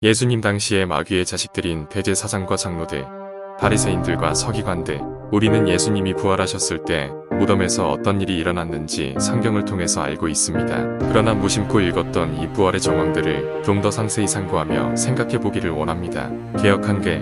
예수님 당시의 마귀의 자식들인 대제사장과 장로들, 바리새인들과 서기관들, 우리는 예수님이 부활하셨을 때 무덤에서 어떤 일이 일어났는지 성경을 통해서 알고 있습니다. 그러나 무심코 읽었던 이 부활의 정황들을 좀 더 상세히 상고하며 생각해 보기를 원합니다. 개역한계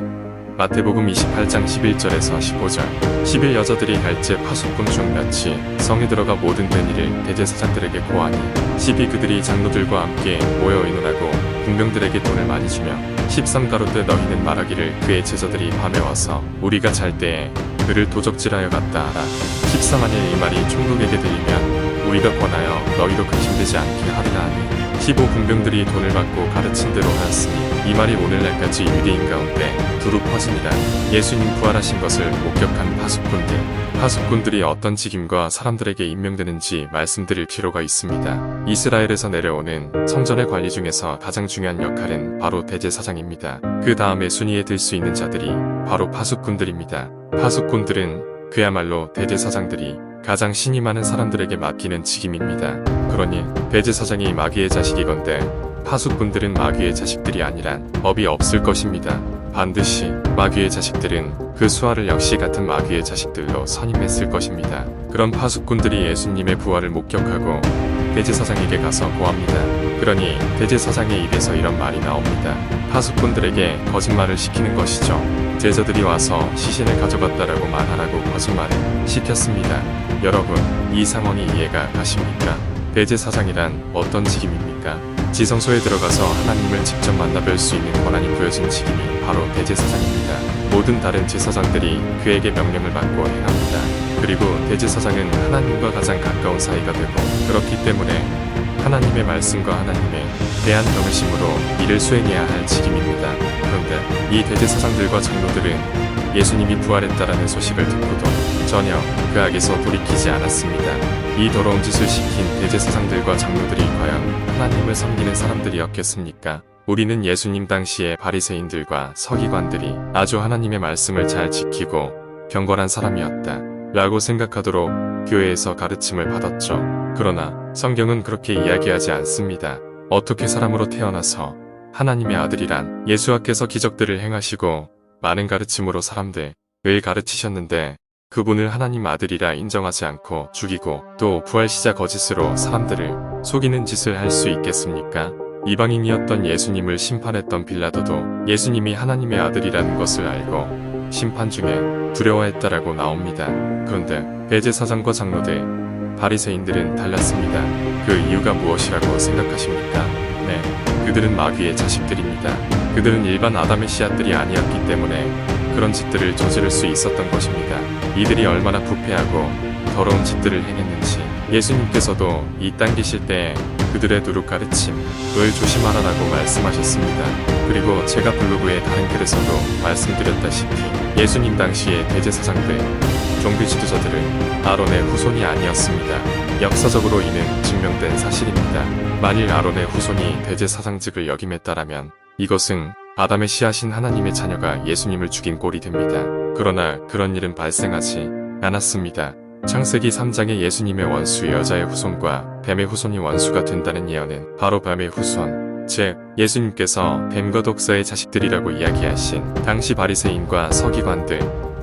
마태복음 28장 11절에서 15절 10일 여자들이 갈제 파수꾼 중 몇이 성에 들어가 모든 된 일을 대제사장들에게 고하니 10이 그들이 장로들과 함께 모여 의논하고 군병들에게 돈을 많이 주며 13 가로되 너희는 말하기를 그의 제자들이 밤에 와서 우리가 잘 때에 그를 도적질하여 갔다 하라. 14 만일 이 말이 총독에게 들리면 우리가 권하여 너희로 근심되지 않게 하리라 하니 15 군병들이 돈을 받고 가르친 대로 하였으니 이 말이 오늘날까지 유대인 가운데 두루 퍼지니라. 예수님 부활하신 것을 목격한 파수꾼들이 어떤 직임과 사람들에게 임명되는지 말씀드릴 필요가 있습니다. 이스라엘에서 내려오는 성전의 관리 중에서 가장 중요한 역할은 바로 대제사장입니다. 그 다음에 순위에 들 수 있는 자들이 바로 파수꾼들입니다. 파수꾼들은 그야말로 대제사장들이 가장 신이 많은 사람들에게 맡기는 직임입니다. 그러니 대제사장이 마귀의 자식이건대 파수꾼들은 마귀의 자식들이 아니란 법이 없을 것입니다. 반드시 마귀의 자식들은 그 수하를 역시 같은 마귀의 자식들로 선임했을 것입니다. 그런 파수꾼들이 예수님의 부활을 목격하고 대제사장에게 가서 고합니다. 그러니 대제사장의 입에서 이런 말이 나옵니다. 파수꾼들에게 거짓말을 시키는 것이죠. 제자들이 와서 시신을 가져갔다라고 말하라고 거짓말을 시켰습니다. 여러분, 이 상황이 이해가 가십니까? 대제사장이란 어떤 직임입니까? 지성소에 들어가서 하나님을 직접 만나뵐 수 있는 권한이 부여진 직임이 바로 대제사장입니다. 모든 다른 제사장들이 그에게 명령을 받고 행합니다. 그리고 대제사장은 하나님과 가장 가까운 사이가 되고 그렇기 때문에 하나님의 말씀과 하나님에 대한 경외심으로 이를 수행해야 할 직임입니다. 그런데 이 대제사장들과 장로들은 예수님이 부활했다라는 소식을 듣고도 전혀 그 악에서 돌이키지 않았습니다. 이 더러운 짓을 시킨 대제사장들과 장로들이 과연 하나님을 섬기는 사람들이었겠습니까? 우리는 예수님 당시의 바리새인들과 서기관들이 아주 하나님의 말씀을 잘 지키고 경건한 사람이었다 라고 생각하도록 교회에서 가르침을 받았죠. 그러나 성경은 그렇게 이야기하지 않습니다. 어떻게 사람으로 태어나서 하나님의 아들이란 예수와께서 기적들을 행하시고 많은 가르침으로 사람들을 가르치셨는데 그분을 하나님 아들이라 인정하지 않고 죽이고 또 부활시자 거짓으로 사람들을 속이는 짓을 할 수 있겠습니까? 이방인이었던 예수님을 심판했던 빌라도도 예수님이 하나님의 아들이라는 것을 알고 심판 중에 두려워했다라고 나옵니다. 그런데 대제사장과 장로들, 바리새인들은 달랐습니다. 그 이유가 무엇이라고 생각하십니까? 네, 그들은 마귀의 자식들입니다. 그들은 일반 아담의 씨앗들이 아니었기 때문에 그런 짓들을 저지를 수 있었던 것입니다. 이들이 얼마나 부패하고 더러운 짓들을 행했는지 예수님께서도 이 땅 계실 때 그들의 누룩 가르침을 조심하라라고 말씀하셨습니다. 그리고 제가 블로그의 다른 글에서도 말씀드렸다시피 예수님 당시의 대제사장들, 종교 지도자들은 아론의 후손이 아니었습니다. 역사적으로 이는 증명된 사실입니다. 만일 아론의 후손이 대제사장직을 역임했다라면 이것은 아담의 씨앗인 하나님의 자녀가 예수님을 죽인 꼴이 됩니다. 그러나 그런 일은 발생하지 않았습니다. 창세기 3장의 예수님의 원수 여자의 후손과 뱀의 후손이 원수가 된다는 예언은 바로 뱀의 후손, 즉 예수님께서 뱀과 독사의 자식들이라고 이야기하신 당시 바리새인과 서기관들,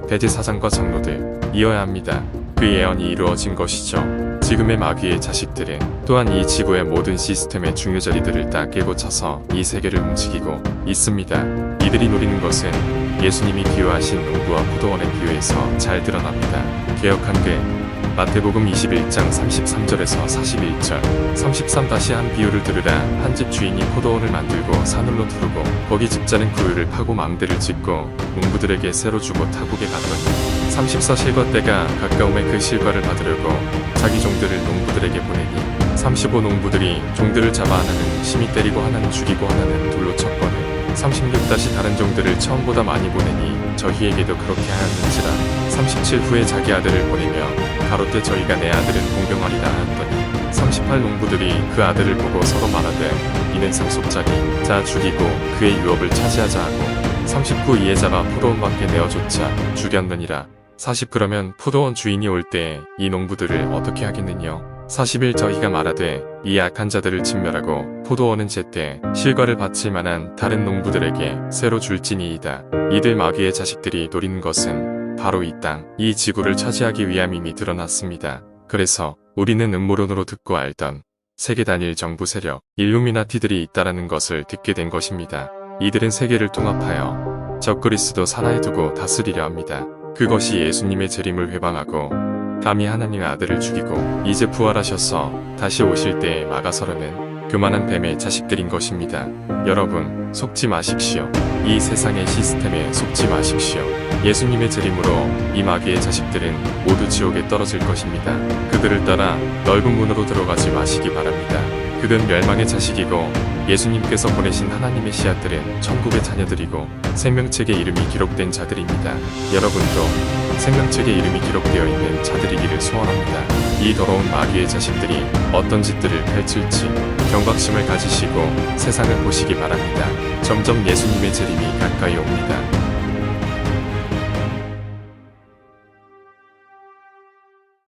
대제사장과 장로들 이어야 합니다. 그 예언이 이루어진 것이죠. 지금의 마귀의 자식들은 또한 이 지구의 모든 시스템의 중요 자리들을 다 깨고 차서 이 세계를 움직이고 있습니다. 이들이 노리는 것은 예수님이 비유하신 농부와 포도원의 비유에서 잘 드러납니다. 개역한계 마태복음 21장 33절에서 41절 33 다시 한 비유를 들으라. 한 집 주인이 포도원을 만들고 산울로 두르고 거기 집자는 구유를 파고 망대를 짓고 농부들에게 새로 주고 타국에 갔더니 34 실과 때가 가까움에 그 실과를 받으려고 자기 종들을 농부들에게 보내니 35 농부들이 종들을 잡아 하나는 심히 때리고 하나는 죽이고 하나는 돌로 쳤거늘 36 다시 다른 종들을 처음보다 많이 보내니 저희에게도 그렇게 하였는지라 37 후에 자기 아들을 보내며 가로되 저희가 내 아들은 공경하리라 하였더니 38 농부들이 그 아들을 보고 서로 말하되 이는 상속자니 자 죽이고 그의 유업을 차지하자 하고 39 이에 잡아 포도원 밖에 내어쫓아 죽였느니라. 40 그러면 포도원 주인이 올 때에 이 농부들을 어떻게 하겠느냐? 40일 저희가 말하되 이 악한 자들을 진멸하고 포도원은 제때 실과를 바칠 만한 다른 농부들에게 새로 줄지니이다. 이들 마귀의 자식들이 노리는 것은 바로 이 땅, 이 지구를 차지하기 위함임이 드러났습니다. 그래서 우리는 음모론으로 듣고 알던 세계 단일 정부 세력, 일루미나티들이 있다라는 것을 듣게 된 것입니다. 이들은 세계를 통합하여 적그리스도 살아에 두고 다스리려 합니다. 그것이 예수님의 재림을 회방하고 감히 하나님의 아들을 죽이고 이제 부활하셔서 다시 오실 때에 막아서려는 교만한 뱀의 자식들인 것입니다. 여러분, 속지 마십시오. 이 세상의 시스템에 속지 마십시오. 예수님의 재림으로 이 마귀의 자식들은 모두 지옥에 떨어질 것입니다. 그들을 따라 넓은 문으로 들어가지 마시기 바랍니다. 그건 멸망의 자식이고 예수님께서 보내신 하나님의 씨앗들은 천국의 자녀들이고 생명책에 이름이 기록된 자들입니다. 여러분도 생명책에 이름이 기록되어 있는 자들이기를 소원합니다. 이 더러운 마귀의 자식들이 어떤 짓들을 펼칠지 경각심을 가지시고 세상을 보시기 바랍니다. 점점 예수님의 재림이 가까이 옵니다.